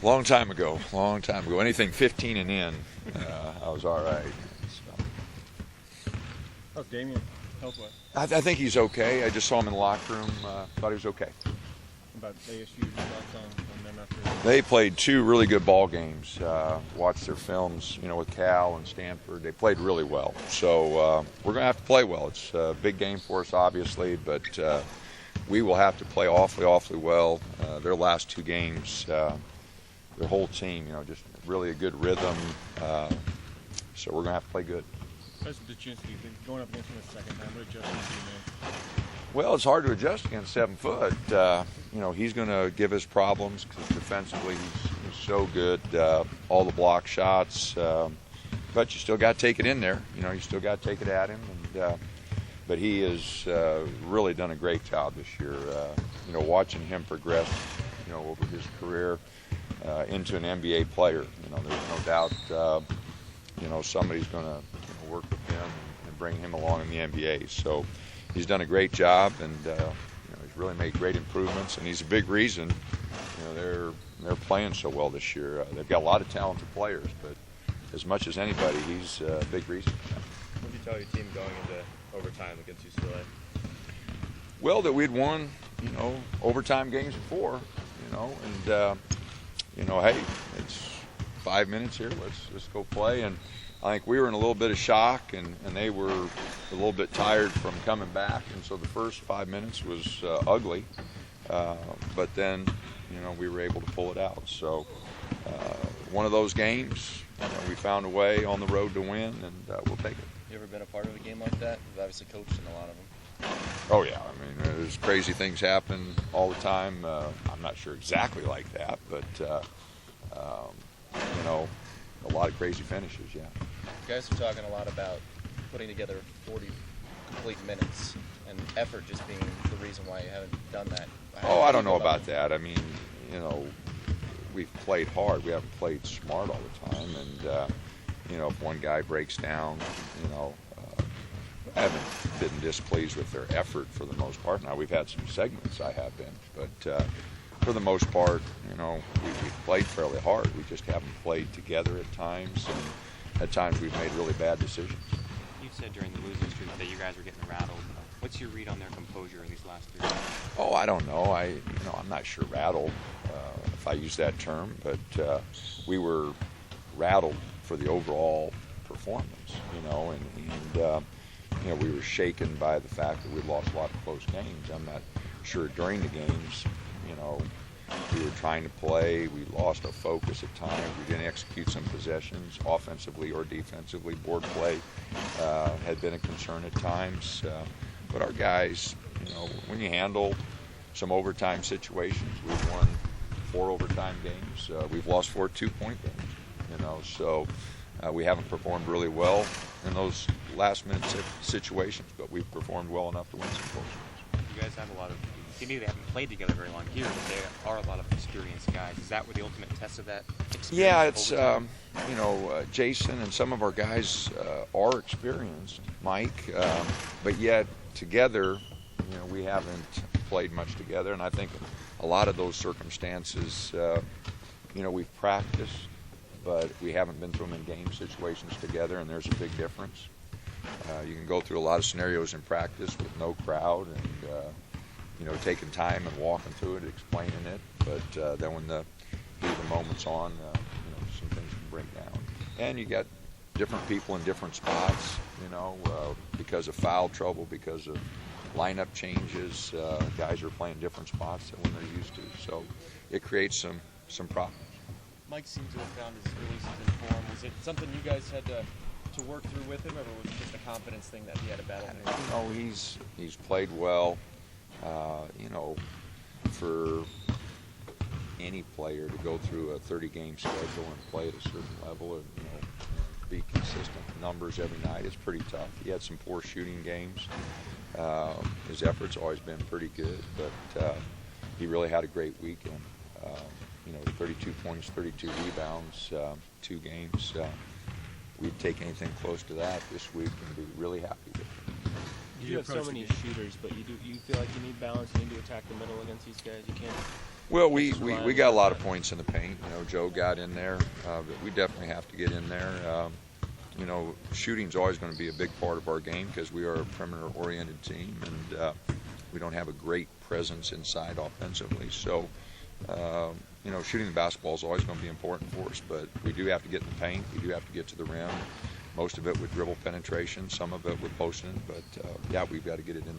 Long time ago. Anything 15 and in, I was all right. So. How's Damian health-wise? I think he's okay. I just saw him in the locker room. Thought he was okay. About ASU, thoughts on them after? They played 2 really good ball games. Watched their films, with Cal and Stanford. They played really well. So we're going to have to play well. It's a big game for us, obviously, but we will have to play awfully well. Their last 2 games, their whole team, just really a good rhythm. So we're going to have to play good. How's the chance to be going up against him the second time? What adjustments do you make? Well, it's hard to adjust against 7 foot. He's going to give us problems because defensively he's so good. All the block shots, but you still got to take it in there. You still got to take it at him. But he has really done a great job this year. Watching him progress, over his career into an NBA player. There's no doubt. Somebody's going to work with him and bring him along in the NBA. So. He's done a great job, and he's really made great improvements. And he's a big reason, they're playing so well this year. They've got a lot of talented players, but as much as anybody, he's a big reason. What did you tell your team going into overtime against UCLA? Well, that we'd won, overtime games before, and hey, it's 5 minutes here. Let's go play. And I think we were in a little bit of shock, and they were a little bit tired from coming back, and so the first 5 minutes was ugly, but then we were able to pull it out. So one of those games, we found a way on the road to win, and we'll take it. You ever been a part of a game like that? You've obviously coached in a lot of them. Oh yeah, there's crazy things happen all the time. I'm not sure exactly like that, but a lot of crazy finishes. Yeah. You guys are talking a lot about putting together 40 complete minutes and effort just being the reason why you haven't done that. I don't know about that. We've played hard. We haven't played smart all the time. And, if one guy breaks down, I haven't been displeased with their effort for the most part. Now, we've had some segments I have been. But for the most part, we've played fairly hard. We just haven't played together at times. And at times we've made really bad decisions. You said during the losing streak that you guys were getting rattled. What's your read on their composure in these last 3 games? I don't know. I'm not sure rattled, if I use that term, but we were rattled for the overall performance, and we were shaken by the fact that we lost a lot of close games. I'm not sure during the games, we were trying to play. We lost our focus at times. We didn't execute some possessions, offensively or defensively. Board play had been a concern at times. But our guys, when you handle some overtime situations, we've won 4 overtime games. We've lost 4 two-point games. So we haven't performed really well in those last-minute situations, but we've performed well enough to win some close games. You guys have a lot of. Maybe they haven't played together very long here, but they are a lot of experienced guys. Is that where the ultimate test of that experience? Yeah, it's Jason and some of our guys are experienced, Mike, but yet together, we haven't played much together, and I think a lot of those circumstances, we've practiced, but we haven't been through them in game situations together, and there's a big difference. You can go through a lot of scenarios in practice with no crowd and taking time and walking through it, explaining it. But then when the heat of the moment's on, some things can break down. And you got different people in different spots, because of foul trouble, because of lineup changes. Guys are playing different spots than when they're used to. So it creates some problems. Mike seems to have found his early season form. Was it something you guys had to work through with him, or was it just a confidence thing that he had a battle? He's played well. For any player to go through a 30-game schedule and play at a certain level and be consistent numbers every night, it's pretty tough. He had some poor shooting games. His effort's always been pretty good, but he really had a great weekend. 32 points, 32 rebounds, 2 games. We'd take anything close to that this week and be really happy with it. You have so many shooters, but you feel like you need balance. You need to attack the middle against these guys. You can't. Well, we got a lot of points in the paint. You know, Joe got in there, but we definitely have to get in there. You know, shooting's always going to be a big part of our game because we are a perimeter-oriented team, and we don't have a great presence inside offensively. So, you know, shooting the basketball is always going to be important for us, but we do have to get in the paint. We do have to get to the rim. Most of it with dribble penetration, some of it with posting, but yeah, we've got to get it in.